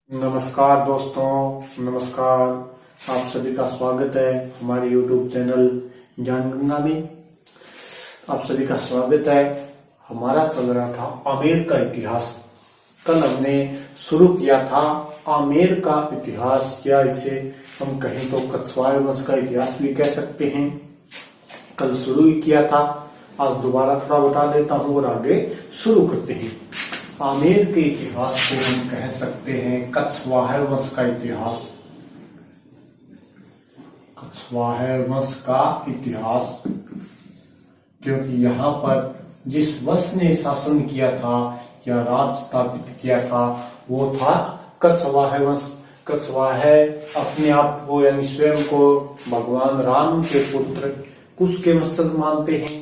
नमस्कार दोस्तों, नमस्कार। आप सभी का स्वागत है हमारे YouTube चैनल ज्ञान गंगा में। आप सभी का स्वागत है। हमारा चल रहा था आमेर का इतिहास। कल हमने शुरू किया था आमेर का इतिहास, या इसे हम कहें तो कछवाए वंश का इतिहास भी कह सकते हैं। कल शुरू ही किया था, आज दोबारा थोड़ा बता देता हूँ और आगे शुरू करते हैं। आमेर के इतिहास को हम कह सकते हैं कछवाहे वंश का इतिहास। कछवाहे वंश का इतिहास, क्योंकि यहाँ पर जिस वंश ने शासन किया था या राज स्थापित किया था वो था कछवाहे वंश। कछवाहे अपने आप को यानी स्वयं को भगवान राम के पुत्र कुश के वंशज मानते हैं।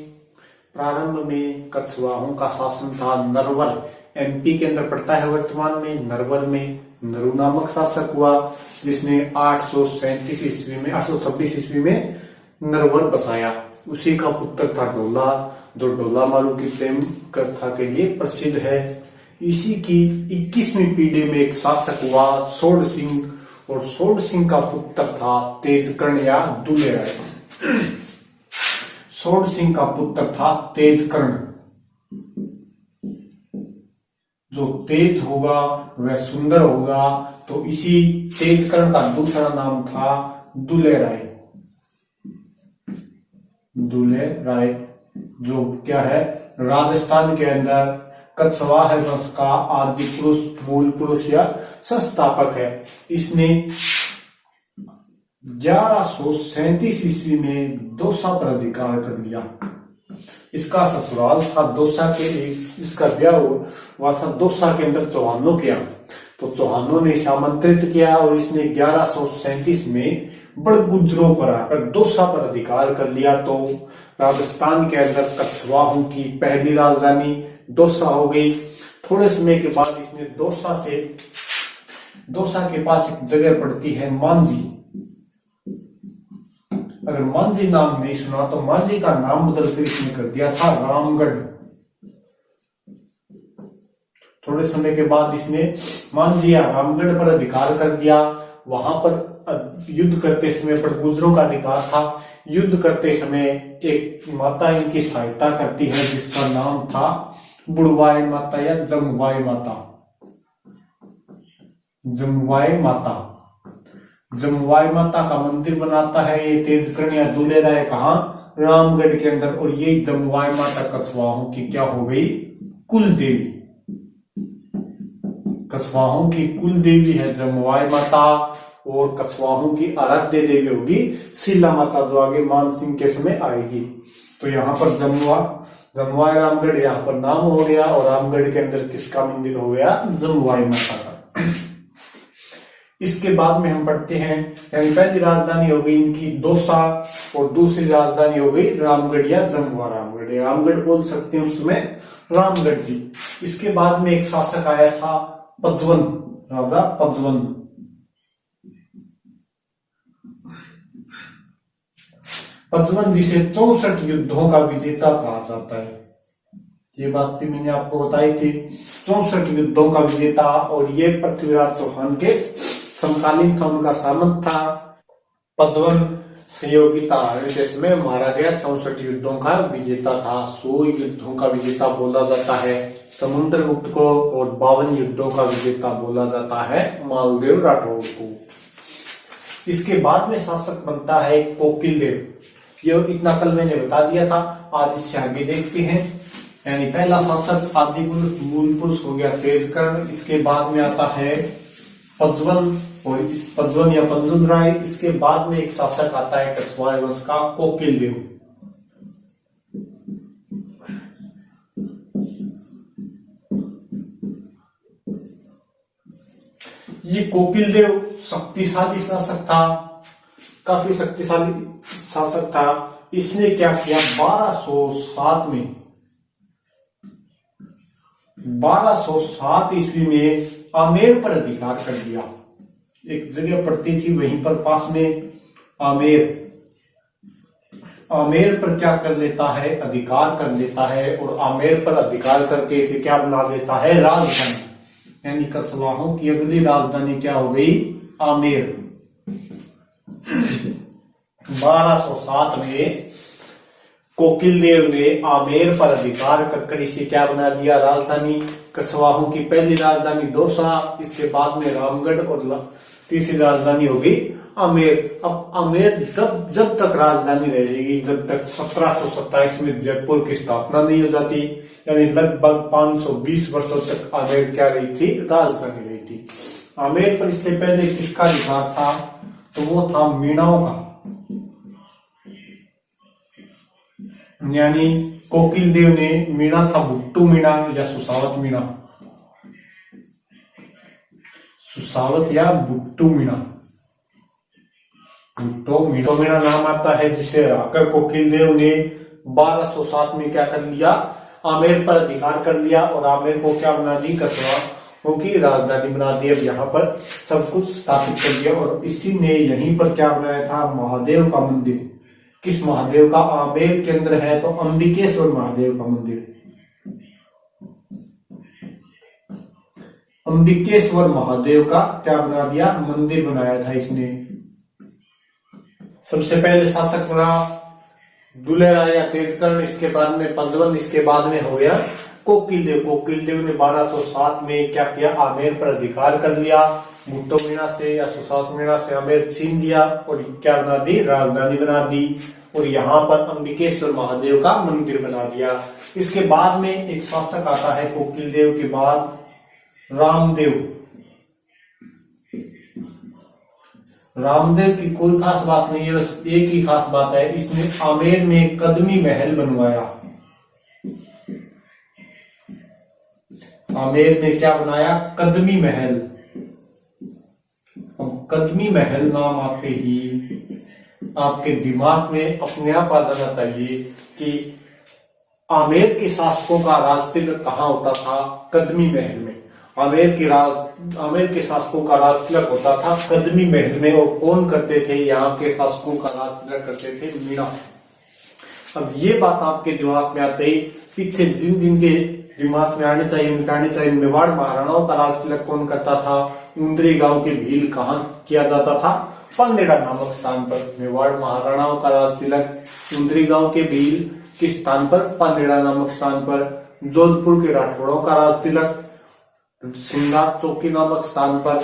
प्रारंभ में कछवाहों का शासन था। नरवर एमपी के अंदर पड़ता है वर्तमान में। नरवर में नरु नामक शासक हुआ, जिसने 837 ईस्वी में 826 ईस्वी में नरवर बसाया। उसी का पुत्र था डोला, जो डोला मारू की प्रेम कथा के लिए प्रसिद्ध है। इसी की 21वीं पीढ़ी में एक शासक हुआ सोड सिंह, और सोड सिंह का पुत्र था तेजकर्ण या दुले राय। सोड सिंह का पुत्र था तेजकर्ण। जो तेज होगा वह सुंदर होगा, तो इसी तेजकर्ण का दूसरा नाम था दुले राय। दुले राय जो क्या है, राजस्थान के अंदर कछवाहे वंश का आदि पुरुष, मूल पुरुष या संस्थापक है। इसने 1137 ईस्वी में दौसा पर अधिकार कर लिया। इसका ससुराल था दौसा के, इसका ब्याह हुआ था दौसा के अंदर चौहानों के यहाँ। तो चौहानों ने इसे आमंत्रित किया और इसने 1137 में बड़गुजरों पर आकर दौसा पर अधिकार कर लिया। तो राजस्थान के अंदर कछवाहों की पहली राजधानी दौसा हो गई। थोड़े समय के बाद इसने दौसा के पास एक जगह पड़ती है मांझी। अगर मांझी नाम नहीं सुना तो मांझी का नाम बदलकर इसने कर दिया था रामगढ़। थोड़े समय के बाद इसने मांझी या रामगढ़ पर अधिकार कर दिया। वहां पर युद्ध करते समय बड़गुजरों का अधिकार था। युद्ध करते समय एक माता इनकी सहायता करती है, जिसका नाम था बुड़वाई माता या जमुवाई माता। जमुवाई माता, जमुवाई माता का मंदिर बनाता है ये तेजकर्ण या दुले राय। कहां? रामगढ़ के अंदर। और ये जमुवाई माता कछवाहों की क्या हो गई? कुल देवी। कछवाहों की कुल देवी है जमुवाई माता, और कछवाहों की आराध्य देवी होगी शीला माता, जो आगे मानसिंह के समय आएगी। तो यहाँ पर जमुवाई रामगढ़ यहाँ पर नाम हो गया, और रामगढ़ के अंदर किसका मंदिर हो गया? जमुवाई माता का। इसके बाद में हम पढ़ते हैं, यानी पहली राजधानी हो गई इनकी दौसा, और दूसरी राजधानी हो गई रामगढ़ या जमुआ रामगढ़। रामगढ़ बोल सकते हैं उस समय रामगढ़ जी। इसके बाद में एक शासक आया था पजवन, राजा पजवन। पजवन जिसे 64 युद्धों का विजेता कहा जाता है। ये बात भी मैंने आपको बताई थी। 64 युद्धों का विजेता, और ये पृथ्वीराज चौहान के समकालीन था, उनका सामंत था। पजवन सहयोगिता के समय मारा गया। 64 युद्धों का विजेता था। 100 युद्धों का विजेता बोला जाता है समुद्रगुप्त को, और 52 युद्धों का विजेता बोला जाता है मालदेव राठौर को। इसके बाद में शासक बनता है कोकिलदेव। ये इतना कल मैंने बता दिया था, आज इससे आगे देखते हैं। यानी पहला शासक आदि पुरुष मूल पुरुष हो गया तेजकर्ण। इसके बाद में आता है पजवन, और इस पजवन या पंजुन राय। इसके बाद में एक शासक आता है कछवाए वंश का कोकिलदेव। ये कोकिलदेव शक्तिशाली शासक था, काफी शक्तिशाली शासक था। इसने क्या किया? 1207 ईस्वी में आमेर पर अधिकार कर दिया। एक जगह पड़ती थी वहीं पर पास में आमेर। आमेर पर क्या कर लेता है? अधिकार कर लेता है, और आमेर पर अधिकार करके इसे क्या बना देता है? राजधानी। यानी कछवाहों की अगली राजधानी क्या हो गई? आमेर। 1207 में कोकिल देव ने आमेर पर अधिकार कर इसे क्या बना दिया? राजधानी। कछवाहों की पहली राजधानी दौसा, इसके बाद में रामगढ़ और तीसरी राजधानी होगी आमेर। अब आमेर जब तक राजधानी रहेगी जब तक 1727 में जयपुर की स्थापना नहीं हो जाती, यानी लगभग 520 वर्षों तक आमेर क्या रही थी? राजधानी रही थी। आमेर पर इससे पहले किसका अधिकार था? तो वो था मीणाओं का, यानी कोकिल देव ने मीणा था भुट्टू मीणा या सुसावत मीणा, सुसावत या भुट्टू मीणा। भुट्टो मीणा नाम आता है जिसे हराकर कोकिल देव ने 1207 में क्या कर लिया? आमेर पर अधिकार कर लिया और आमेर को क्या बना दी? कछवाहों की राजधानी बना दी। अब यहाँ पर सब कुछ स्थापित कर दिया और इसी ने यहीं पर क्या बनाया था? महादेव का मंदिर। किस महादेव का? आमेर के अंदर है तो अंबिकेश्वर महादेव का मंदिर। अंबिकेश्वर महादेव का क्या बना दिया? मंदिर बनाया था इसने। सबसे पहले शासक बना दुलेरा या तेजकर्ण, इसके बाद में पंजवन, इसके बाद में हो गया कोकिल देव। कोकिल देव ने 1207 में क्या किया? आमेर पर अधिकार कर लिया। भुट्टो मीणा से या सुसावत मीणा से आमेर छीन लिया और क्या बना दी? राजधानी बना दी और यहाँ पर अंबिकेश्वर महादेव का मंदिर बना दिया। इसके बाद में एक शासक आता है कोकिल देव के बाद, रामदेव। रामदेव की कोई खास बात नहीं है, बस एक ही खास बात है, इसने आमेर में कदमी महल बनवाया। आमेर में क्या बनाया? कदमी महल। अब कदमी महल नाम आते ही आपके दिमाग में अपने आप आ जाना चाहिए कि आमेर के शासकों का राज तिलक कहाँ होता था? कदमी महल में। आमेर के शासकों का राज तिलक होता था कदमी महल में। और कौन करते थे? यहाँ के शासकों का राज तिलक करते थे मीणा। अब ये बात आपके दिमाग में आते ही पीछे जिन जिन के दिमाग में आने चाहिए, मिटाने चाहिए। मेवाड़ महाराणाओं का राज तिलक कौन करता था? उंदरी गांव के भील कहाँ किया जाता था? पांदेड़ा नामक स्थान पर। मेवाड़ महाराणाओं का राज तिलक उंदरी गांव के भील किस स्थान पर? पांदेड़ा नामक स्थान पर। जोधपुर के राठौड़ों का राज तिलक सिंगार चौकी नामक स्थान पर।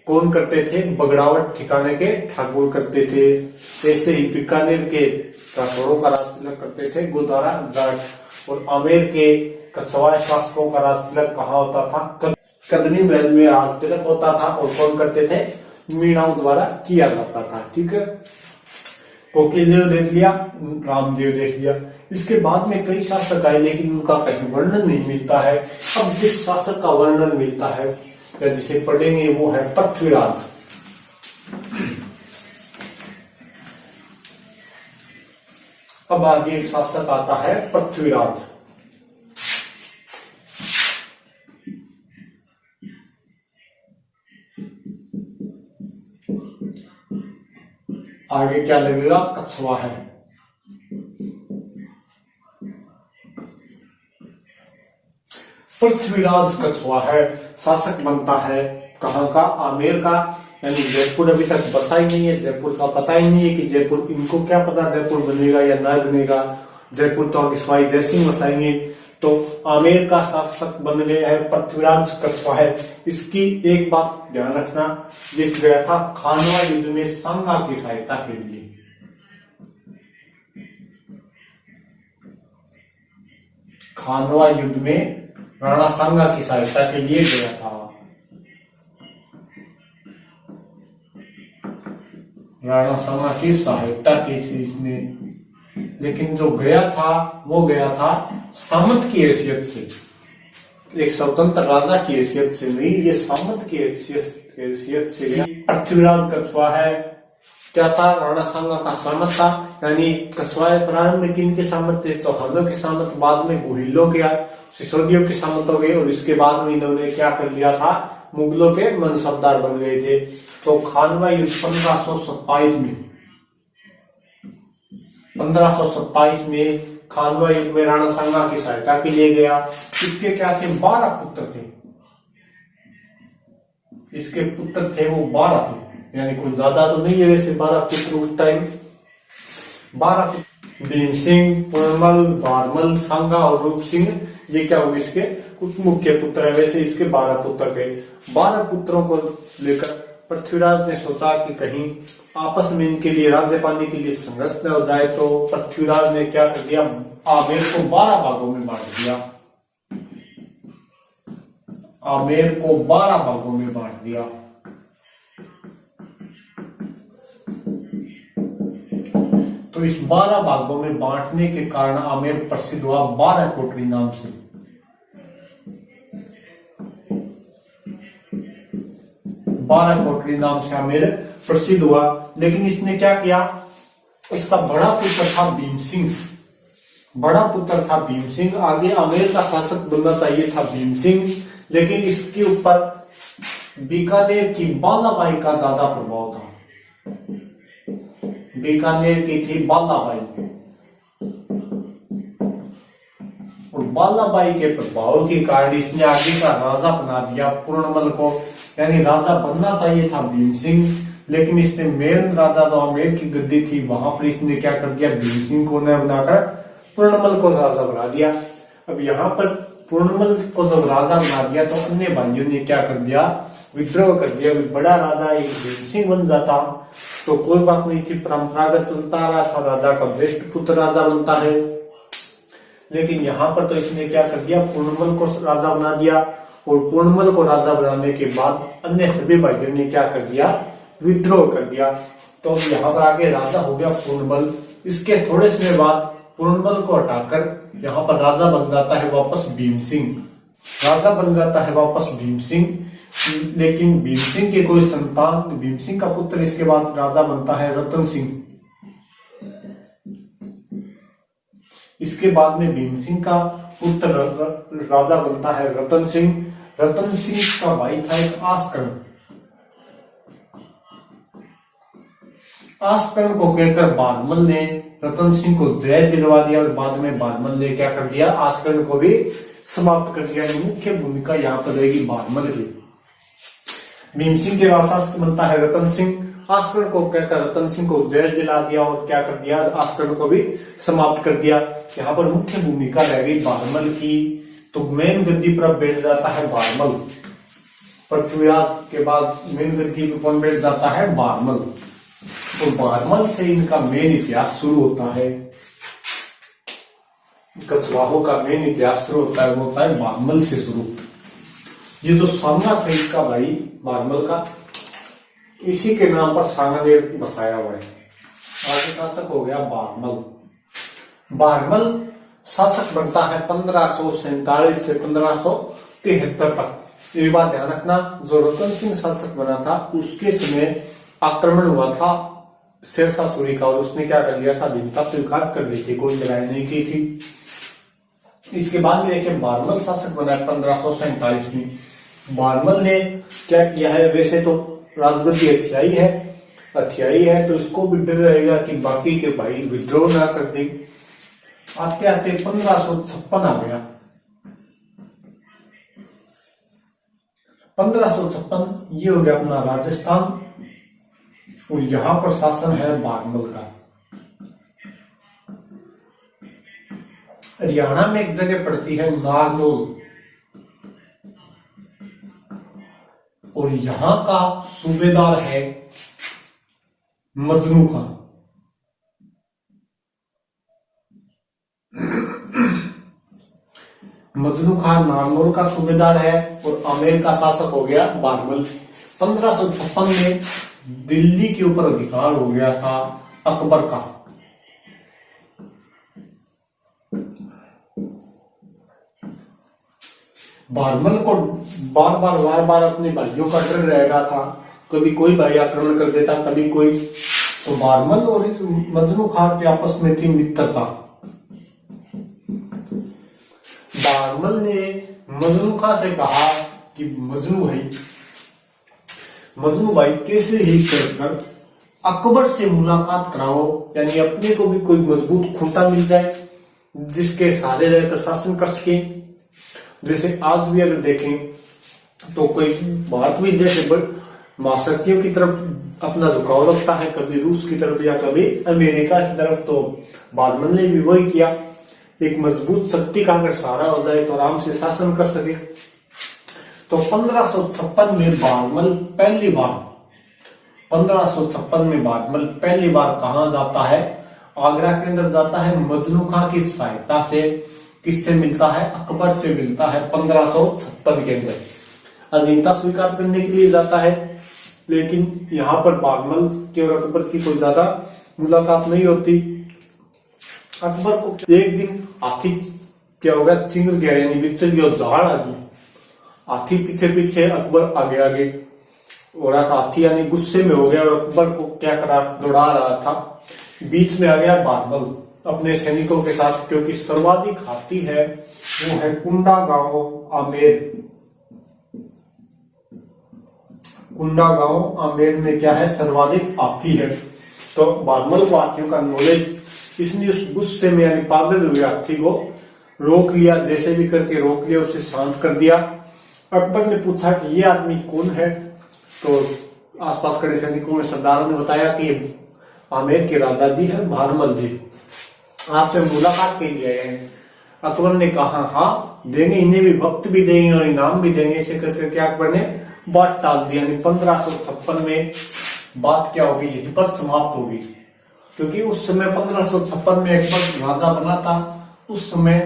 कौन करते थे? बगड़ावट ठिकाने के ठाकुर करते थे। ऐसे ही बीकानेर के राठौड़ों का राज तिलक करते थे गोदारा जाट। और आमेर के कछवाहा शासकों का राज तिलक कहाँ होता था? कदमी महल में राज तिलक होता था और कौन करते थे? मीणाओं द्वारा किया जाता था। ठीक है, कोकिल देव देख लिया, रामदेव देख लिया। इसके बाद में कई शासक आए लेकिन उनका कहीं वर्णन नहीं मिलता है। अब जिस शासक का वर्णन मिलता है या जिसे पढ़ेंगे वो है पृथ्वीराज। अब आगे एक शासक आता है पृथ्वीराज। आगे क्या लगेगा? कछवाहा है। पृथ्वीराज कछवाहा शासक बनता है कहाँ का? आमेर का। यानी जयपुर अभी तक बसा ही नहीं है, जयपुर का पता ही नहीं है कि जयपुर, इनको क्या पता जयपुर बनेगा या ना बनेगा। जयपुर तो आगे सवाई जयसिंह बसाएंगे। तो आमेर का शासक बन गया है पृथ्वीराज कछवाहा। इसकी एक बात ध्यान रखना, ये गया था खानवा युद्ध में सांगा की सहायता के लिए। खानवा युद्ध में राणा सांगा की सहायता के लिए गया था। राणा सांगा की सहायता की इसने, लेकिन जो गया था वो गया था सामंत की हैसियत से, एक स्वतंत्र राजा की हैसियत से नहीं, ये सामंत की हैसियत से गया। पृथ्वीराज कछवाहा क्या था? राणा सांगा का सामंत था। यानी कछवाहा प्रारंभ में किन के सामंत थे? चौहानों के सामंत, बाद में गुहिलों के, सिसोदियों के सामंत हो गए और इसके बाद में इन्होंने क्या कर लिया था? मुगलों के मनसबदार बन गए थे। तो खानवा युद्ध 1527 में खानवा युद्ध में राणा सांगा की सहायता के लिए गया। इसके क्या थे? 12 पुत्र थे। इसके पुत्र थे वो 12 थे, यानी कुछ ज्यादा तो नहीं है वैसे 12 पुत्र उस टाइम। 12 भीम सिंह, पूर्णमल, बारमल, सांगा और रूप सिंह, ये क्या हुए इसके कुछ मुख्य पुत्र है। वैसे इसके 12 पुत्र थे। 12 पुत्रों को लेकर पृथ्वीराज ने सोचा कि कहीं आपस में इनके लिए राज्य पाने के लिए संघर्ष न हो जाए, तो पृथ्वीराज ने क्या कर दिया, आमेर को 12 भागों में बांट दिया। आमेर को 12 भागों में बांट दिया। तो इस 12 भागों में बांटने के कारण आमेर प्रसिद्ध हुआ 12 कोटरी नाम से। 12 कोटरी नाम से आमेर प्रसिद्ध हुआ। लेकिन इसने क्या किया, इसका बड़ा पुत्र था भीम सिंह। बड़ा पुत्र था भीम सिंह। आगे आमेर का शासक बनना चाहिए था भीम सिंह, लेकिन इसके ऊपर बीकानेर की बालाबाई का ज्यादा प्रभाव था। बीकानेर की थी बालाबाई, और बालाबाई के प्रभाव के कारण इसने आगे का राजा बना दिया पूर्णमल को। यानी राजा बनना चाहिए था भीम सिंह, लेकिन इसने मेन राजा जो आमेर की गद्दी थी वहां पर इसने क्या कर दिया, भीम सिंह को न बनाकर पूर्णमल को राजा बना दिया। अब यहाँ पर पूर्णमल को जब राजा बना दिया तो अन्य भाइयों ने क्या कर दिया, विद्रोह कर दिया। बड़ा राजा एक भीम सिंह बन जाता तो कोई बात नहीं थी, परंपरागत चलता रहा था, राजा का ज्येष्ठ पुत्र राजा बनता है। लेकिन यहाँ पर तो इसने क्या कर दिया, पूर्णमल को राजा बना दिया, और पूर्णमल को राजा बनाने के बाद अन्य सभी भाइयों ने क्या कर दिया, विद्रोह कर दिया। तो यहाँ पर आगे राजा हो गया पूर्णमल। इसके थोड़े समय बाद पूर्णमल को हटाकर यहाँ पर राजा बन जाता है वापस भीम सिंह। राजा बन जाता है वापस भीम सिंह, लेकिन भीम सिंह के कोई संतान, भीम सिंह का पुत्र इसके बाद राजा बनता है रतन सिंह। इसके बाद में भीम सिंह का पुत्र राजा बनता है रतन सिंह। रतन सिंह का भाई था एक आस्करण। आस्करण को कहकर बारमल ने रतन सिंह को जय दिलवा दिया, और बाद में बारमल ने क्या कर दिया, आस्करण को भी समाप्त कर दिया। मुख्य भूमिका यहाँ पर रहेगी बारमल की। भीम सिंह के बाद शासक बनता है रतन सिंह। आस्करण को कहकर रतन सिंह को जय दिला दिया, और क्या कर दिया, आस्करण को भी समाप्त कर दिया। यहाँ पर मुख्य भूमिका रह गई बारमल की। तो मेन गद्दी पर बैठ जाता है बारमल। पृथ्वीराज के बाद मेन गद्दी पर कौन बैठ जाता है, बारमल। तो बारमल से इनका मेन इतिहास शुरू होता है। कछवाहों का मेन इतिहास शुरू होता है, वो होता है बारमल से शुरू। ये जो सांगा था इसका भाई बारमल का, इसी के नाम पर सांगा ने बसाया हुआ है। आगे शासक हो गया बारमल। बारमल शासक बनता है 1547 से 1573 तक। ये बात ध्यान रखना, जो रतन सिंह शासक बना था उसके समय आक्रमण हुआ था शेरशाह सूरी का, और उसने क्या कर लिया था, भिन्नता स्वीकार कर ली थी, कोई लड़ाई नहीं की थी। इसके बाद में देखिए बारमल शासक बना है 1547 में। बारमल ने क्या किया है, वैसे तो राजगद्दी हथियाई है तो इसको भी डर रहेगा कि बाकी के भाई विद्रोह ना कर दे। आते आते 1556 आ गया। 1556 ये हो गया अपना राजस्थान, और यहां पर शासन है बारमल का। हरियाणा में एक जगह पड़ती है नारनौल, और यहां का सूबेदार है मजनू खान। मजनू खान नारनौल का सूबेदार है, और आमेर का शासक हो गया बारमल। 1556 में दिल्ली के ऊपर अधिकार हो गया था अकबर का। बारमल को बार बार अपने भाइयों का डर रह रहा था, कभी कोई भाई आक्रमण कर देता, कभी कोई। तो बारमल और मजनू खान के आपस में थी मित्रता। बारमल ने मजनू खान से कहा कि मजनू भाई कैसे ही कर अकबर से मुलाकात कराओ, यानी अपने को भी कोई मजबूत खूंटा मिल जाए जिसके सहारे रहकर शासन कर सके। जैसे आज भी अगर देखें तो कोई भारत भी जैसे महाशक्तियों की तरफ अपना झुकाव रखता है, कभी रूस की तरफ या कभी अमेरिका की तरफ, तो बारमल ने भी वही किया। एक मजबूत शक्ति का अगर सहारा हो जाए तो आराम से शासन कर सके। तो 1556 में बारमल पहली बार 1556 में बारमल पहली बार कहा जाता है? आगरा के अंदर जाता है। मजनू खां की सहायता से। किससे मिलता है? अकबर से मिलता है 1556 के अंदर। अधीनता स्वीकार करने के लिए जाता है, लेकिन यहाँ पर बारमल के और अकबर की कोई ज्यादा मुलाकात नहीं होती। अकबर को एक दिन हाथी क्या हो गया, चिंगर गया, यानी बिचर गया, झाड़ आ गई। हाथी पीछे पीछे, अकबर आगे आगे हो रहा था। हाथी यानी गुस्से में हो गया और अकबर को क्या करा, दौड़ा रहा था। बीच में आ गया बारमल अपने सैनिकों के साथ, क्योंकि सर्वाधिक हाथी है वो है कुंडा गांव आमेर। कुंडा गांव आमेर में क्या है, सर्वाधिक हाथी है। तो बारमल को हाथियों का नॉलेज, इसने उस गुस्से में यानी पागल हुए हाथी को रोक लिया, जैसे भी करके रोक लिया, उसे शांत कर दिया। अकबर ने पूछा कि ये आदमी कौन है? तो आसपास खड़े सैनिकों में सरदारों ने बताया कि आमेर के राजा जी है बारमल जी, आपसे मुलाकात के लिए आए हैं। अकबर ने कहा हाँ देंगे, इन्हें भी वक्त भी देंगे और इनाम भी देंगे। ऐसे करके क्या अकबर ने बात टाल दी, यानी 1556 में बात क्या होगी, यहीं पर समाप्त होगी। क्योंकि उस समय 1556 में अकबर राजा बना था, उस समय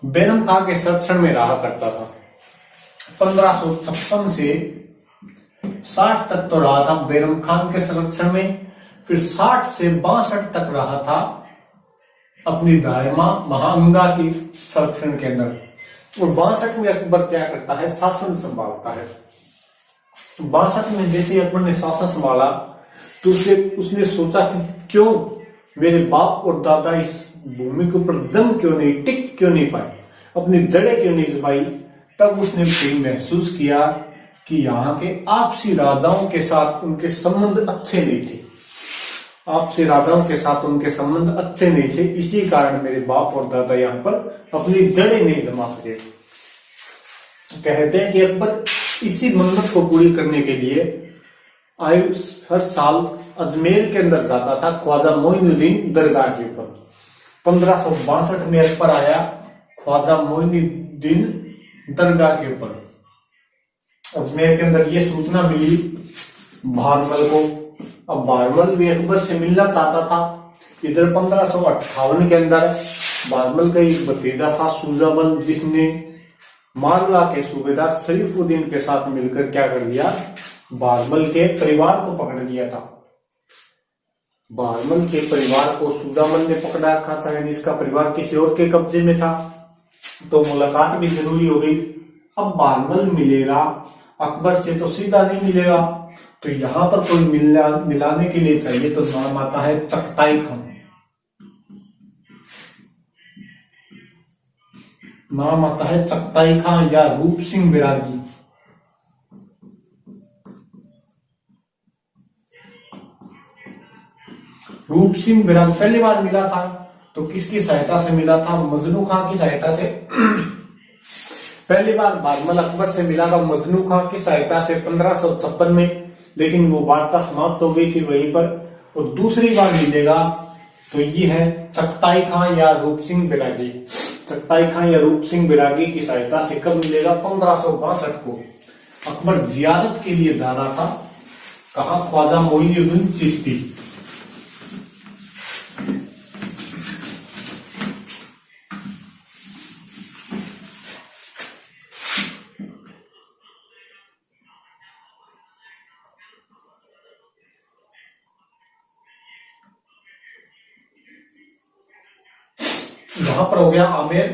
बैरम खां के संरक्षण में रहा करता था। 1556 से 60 तक तो रहा था बैरम खान के संरक्षण में, फिर 60 से 62 तक रहा था अपनी दायमा महांगा की संरक्षण के अंदर। और 62 में अकबर क्या करता है, शासन संभालता है। 62 में जैसे अकबर ने शासन संभाला तो उसने सोचा कि क्यों मेरे बाप और दादा इस भूमि के ऊपर जम क्यों नहीं, टिक क्यों नहीं पाए, अपनी जड़ें क्यों नहीं दबाई। तब उसने फिर महसूस किया कि यहाँ के आपसी राजाओं के साथ उनके संबंध अच्छे नहीं थे, आपसी राजाओं के साथ उनके संबंध अच्छे नहीं थे, इसी कारण मेरे बाप और दादा यहाँ पर अपनी जड़ें नहीं जमा सके। कहते हैं कि अकबर इसी मन्नत को पूरी करने के लिए हर साल अजमेर के अंदर जाता था, ख्वाजा मोइनुद्दीन दरगाह के ऊपर। 1562 में अकबर आया ख्वाजा मोइनुद्दीन दरगाह के ऊपर। अजमेर के अंदर ये सूचना मिली बारमल को। अब बारमल भी अकबर से मिलना चाहता था। इधर 1558 के अंदर बारमल का एक भतीजा था सूजाबल, जिसने मालवा के सूबेदार शरीफुद्दीन के साथ मिलकर क्या कर लिया, बारमल के परिवार को पकड़ लिया था। बारमल के परिवार को सूजाबल ने पकड़ा रखा था, यानी इसका परिवार किसी और के कब्जे में था। तो मुलाकात भी जरूरी हो गई। अब बारमल मिलेगा अकबर से तो सीधा नहीं मिलेगा, तो यहां पर कोई मिलाने के लिए चाहिए, तो नाम आता है चगताई खां। नाम आता है चगताई खां या रूप सिंह बैरागी। रूप सिंह बैरागी पहली बार मिला था तो किसकी सहायता से मिला था, मजनू खां की सहायता से। पहली बार बारमल अकबर से मिला था मजनू खां की सहायता से 1556 में, लेकिन वो वार्ता समाप्त हो गई थी वहीं पर। और दूसरी बार मिलेगा तो ये है चगताई खां या रूप सिंह बैरागी। चगताई खां या रूप सिंह बैरागी की सहायता से कब मिलेगा, 1562 को। अकबर जियारत के लिए जा रहा था, कहा, ख्वाजा मोइनुद्दीन चिश्ती। यहां पर हो गया आमेर।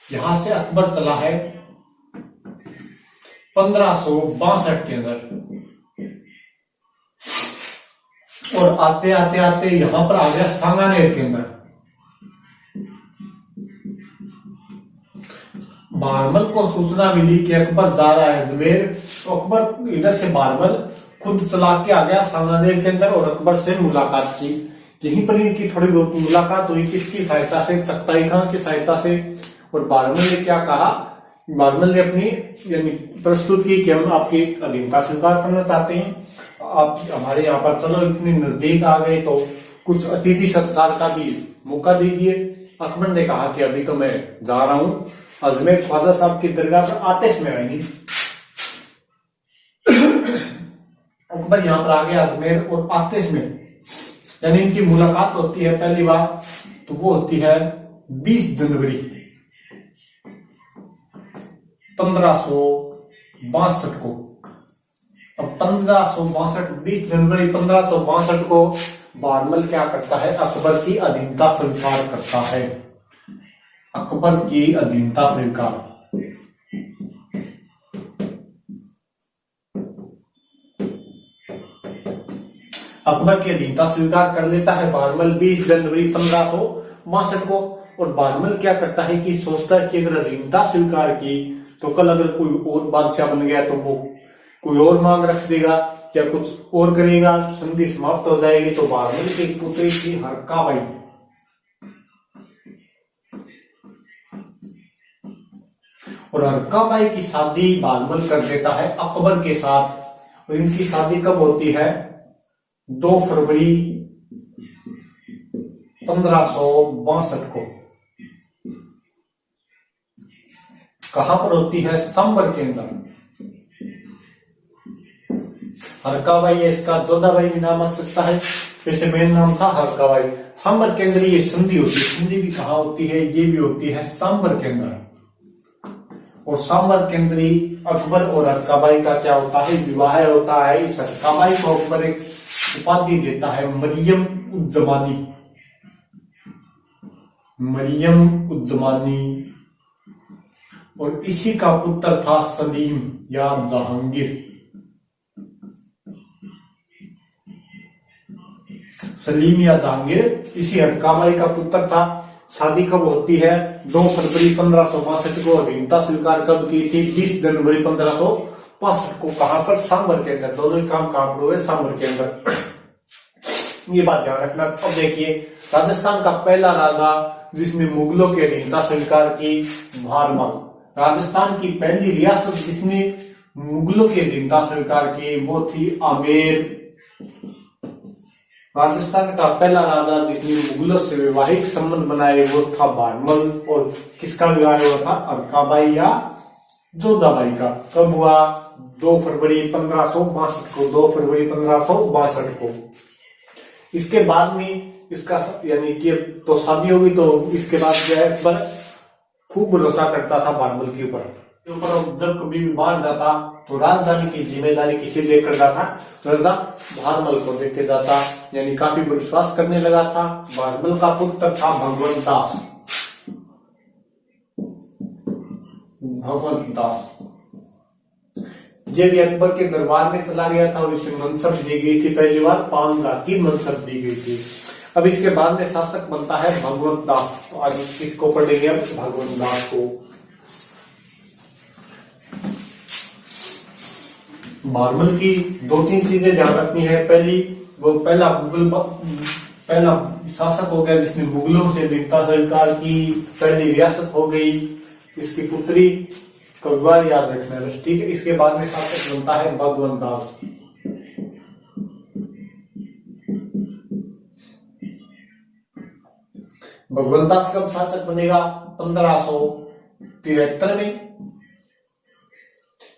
यहां से अकबर चला है 1562 के अंदर, और आते आते आते यहां पर आ गया सांगानेर के अंदर। बारमल को सूचना मिली कि अकबर जा रहा है अजमेर, तो अकबर इधर से बारमल खुद चला के आ गया सांगानेर के अंदर और अकबर से मुलाकात की। यहीं पर इनकी थोड़ी बहुत मुलाकात हुई, किसकी सहायता से, चगताई खां की सहायता से। और बारमल ने क्या कहा बारमल ने अपनी यानी प्रस्तुत की कि हम आपकी अधीनता स्वीकार करना चाहते हैं, आप हमारे यहाँ पर चलो इतने नजदीक आ गए तो कुछ अतिथि सत्कार का भी मौका दीजिए। अकबर ने कहा कि अभी तो मैं जा रहा हूं अजमेर ख्वाजा साहब की दरगाह पर, आतिश में आएंगी। अकबर यहाँ पर आ गया अजमेर और आतिश में, यानी इनकी मुलाकात होती है पहली बार, तो वो होती है 20 जनवरी 1562 को। अब 20 जनवरी 1562 को बारमल क्या करता है, अकबर की अधीनता स्वीकार करता है। अकबर की अधीनता स्वीकार, अकबर की अधीनता स्वीकार कर लेता है बारमल 20 जनवरी 1562 को। और बारमल क्या करता है कि सोचता है कि अगर अधीनता स्वीकार की तो कल अगर कोई और बादशाह बन गया तो वो कोई और मांग रख देगा या कुछ और करेगा, संधि समाप्त हो जाएगी। तो बारमल की पुत्री थी हरकाबाई, और हरकाबाई की शादी बारमल कर देता है अकबर के साथ। और इनकी शादी कब होती है, 2 फरवरी 1562 को। कहां पर होती है, सांबर के अंदर। हरकाबाई है, इसका जोधाबाई भी नाम आ सकता है, वैसे मेन नाम था हरकाबाई। सांबर के अंदर ये संधि होती है, संधि भी कहां होती है, ये भी होती है सांबर के अंदर। और सांबर के अंदर ही अकबर और हरकाबाई का क्या होता है, विवाह होता है। इस हरकाबाई को अकबर एक उपाधि देता है, मरियम उज़्ज़मानी, मरियम उज़्ज़मानी। और इसी का पुत्र था सलीम या जहांगीर, सलीम या जहांगीर इसी हरकाबाई का पुत्र था। शादी कब होती है, 2 फरवरी 1562 को। अधीनता स्वीकार कब की थी, 20 जनवरी 1562 को। कहां पर, सांबर के अंदर। दोनों ही काम कहां पर हुए, सांबर के अंदर। ये बात ध्यान रखना। अब देखिए, राजस्थान का पहला राजा जिसने मुगलों की अधीनता स्वीकार की, भारमल। राजस्थान की पहली रियासत जिसने मुगलों की अधीनता स्वीकार की वो थी आमेर। राजस्थान का पहला राजा जिसने मुगलों से वैवाहिक संबंध बनाए वो था बारमल। और किसका विवाह हुआ था, हरकाबाई या जोधाबाई का। कब हुआ, 2 फरवरी 1562 को। 2 फरवरी 1562 को। इसके बाद में इसका यानी कि तो शादी होगी, तो इसके बाद जो है अकबर खूब भरोसा करता था बारमल के ऊपर। जब कभी भी बाहर जाता तो राजधानी की जिम्मेदारी किसे लेकर जाता, राजा बारमल को देके जाता, यानी काफी विश्वास करने लगा था। बारमल का पुत्र था भगवंत दास, भगवंत दास। ये भी अकबर के दरबार में चला गया था और इसे मनसब दी गई थी, पहली बार 5,000 की मनसब दी गई थी। अब इसके बाद में शासक बनता है भगवंत दास। तो आज इसको पढ़ेंगे अब, भगवंत दास को। बारमल की 2-3 चीजें ध्यान रखनी है। पहली, वो पहला शासक हो गया जिसने मुगलों से अधीनता स्वीकार की, पहली रियासत हो गई। इसकी पुत्री कब्बार याद रखना है, ठीक है। इसके बाद में शासक बनता है भगवंत दास। भगवंत दास कब शासक बनेगा, 1573 में,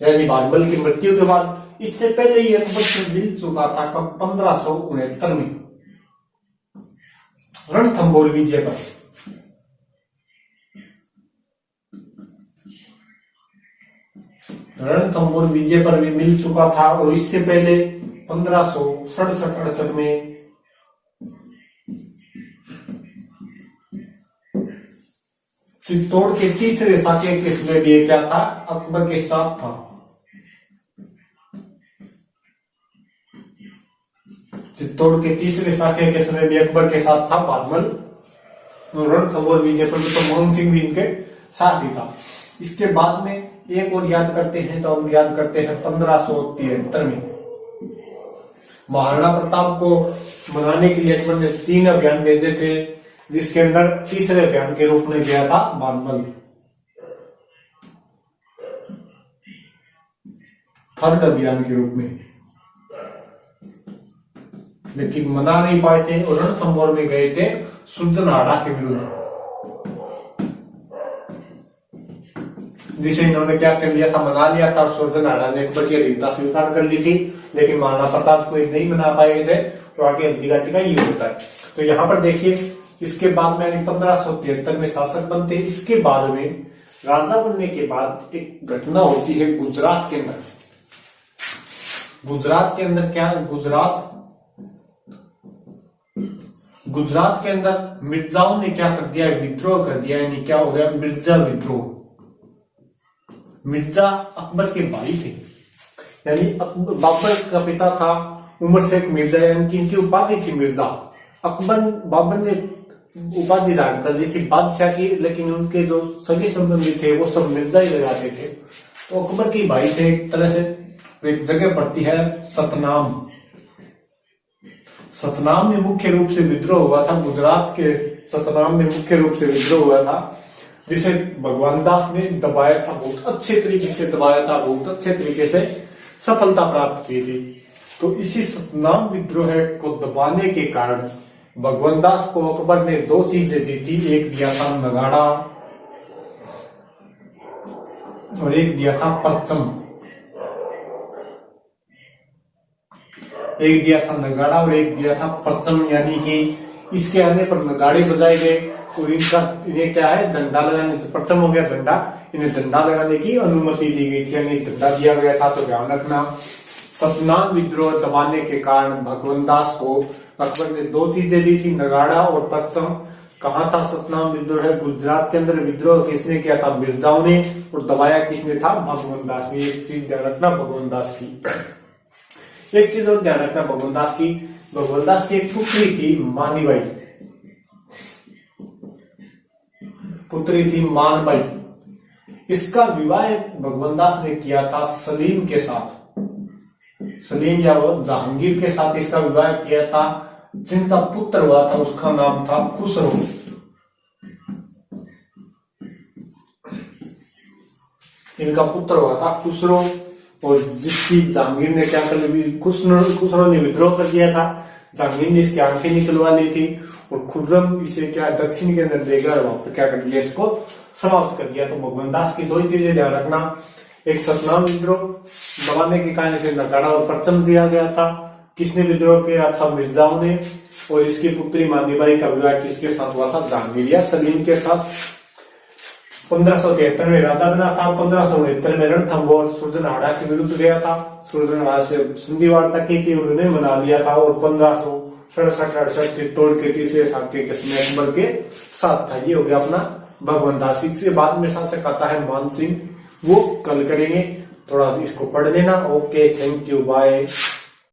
यानी बारमल की मृत्यु के बाद। इससे पहले ही अकबर से मिल चुका था कब, 1569 में, रणथंभौर विजय पर। रणथंभौर विजय पर भी मिल चुका था। और इससे पहले 1567-68 में चित्तौड़ के तीसरे साके केस में भी क्या था, अकबर के साथ था। चित्तौड़ के तीसरे साके केस में भी अकबर के साथ था बारमल। रणथंभौर विजय पर तो मोहन सिंह भी इनके साथ ही था। इसके बाद में एक और याद करते हैं, तो हम याद करते हैं 1573 में महाराणा प्रताप को मनाने के लिए अकबर ने 3 अभियान भेजे थे, जिसके अंदर तीसरे अभियान के रूप में गया था बारमल। थर्ड अभियान के रूप में, लेकिन मना नहीं पाए थे और रणथंभौर में गए थे सुरजनहाड़ा के विरुद्ध, जिसे इन्होंने क्या कर लिया था, मना लिया था। सुरजनहाड़ा ने अकबर की अधीनता स्वीकार कर ली थी, लेकिन महाराणा प्रताप को नहीं मना पाए थे और आगे हल्दी घाटी का युद्ध होता है। तो यहाँ पर देखिए, इसके बाद में 1573 में शासक बनते। इसके बाद में राजा बनने के बाद एक घटना होती है गुजरात के अंदर। गुजरात के अंदर क्या, गुजरात के अंदर मिर्जाओं ने क्या कर दिया, विद्रोह कर दिया। यानी क्या हो गया, मिर्जा विद्रोह। मिर्जा अकबर के भाई थे, यानी बाबर का पिता था उमर शेख मिर्जा, यानी कि इनकी उपाधि थी मिर्जा। बाबर ने उपाधि धारण कर दी थी बादशाह की, लेकिन उनके जो सगे संबंधी थे वो सब मिर्जा ही लगाते थे। तो अकबर के भाई थे एक तरह से। एक जगह पड़ती है सतनाम। सतनाम में मुख्य रूप से विद्रोह हुआ था, गुजरात के सतनाम में मुख्य रूप से विद्रोह हुआ था, जिसे भगवान दास ने दबाया था, बहुत अच्छे तरीके से दबाया था, बहुत अच्छे तरीके से सफलता प्राप्त की थी। तो इसी सतनाम विद्रोह को दबाने के कारण भगवान दास को अकबर ने 2 चीजें दी थी। एक दिया था नगाड़ा और एक दिया था परचम। एक दिया था नगाड़ा और एक दिया था परचम, यानी कि इसके आने पर नगाड़े बजाए गए और इन्हें क्या है, झंडा लगाने, परचम हो गया झंडा, इन्हें झंडा लगाने की अनुमति दी गई थी, यानी झंडा दिया गया था। तो ध्यान रखना, सतनाम विद्रोह दबाने के कारण भगवान दास को अकबर ने 2 चीजें दी थी, नगाड़ा और परचम। कहा था सतनाम विद्रोह, गुजरात के अंदर विद्रोह किसने किया था, मिर्जाओं ने, और दबाया किसने था, भगवान दास ने। एक चीज ध्यान रखना भगवान दास की। एक चीज और ध्यान रखना भगवान दास की, भगवान दास की एक पुत्री थी मानीबाई, पुत्री थी मानबाई। इसका विवाह भगवान दास ने किया था सलीम के साथ, सलीम या वो जहांगीर के साथ इसका विवाह किया था। जिनका पुत्र हुआ था उसका नाम था खुसरो। इनका पुत्र हुआ था खुसरो, और जिसकी जहांगीर ने क्या कर लिया, खुसरो ने विद्रोह कर दिया था। जहांगीर ने इसकी आंखें निकलवा ली थी और खुर्रम इसे क्या दक्षिण के अंदर ले गया और वहां पर क्या कर दिया, इसको समाप्त कर दिया। तो भगवान दास की 2 ही चीजें ध्यान रखना, एक सतनाम विद्रोह दबाने के कारण से नगाड़ा और परचम दिया गया था। किसने विद्रोह किया था, मिर्जाओं ने। और इसकी पुत्री मानीबाई का विवाह किसके साथ हुआ था, जहांगीर या सलीम के साथ। 1573 में राजा बना था। 1569 में रणथंभौर सुरजनहाड़ा के विरुद्ध गया था, सुरजनहाड़ा से संधि वार्ता की थी, उन्होंने मना लिया था। और 1567-68 तोड़ के तीसरे साल के किस्में अकबर के साथ था। ये हो गया अपना भगवान दास। इसके बाद में शासक आता है मान सिंह, वो कल करेंगे, थोड़ा इसको पढ़ लेना। Okay, thank you, bye.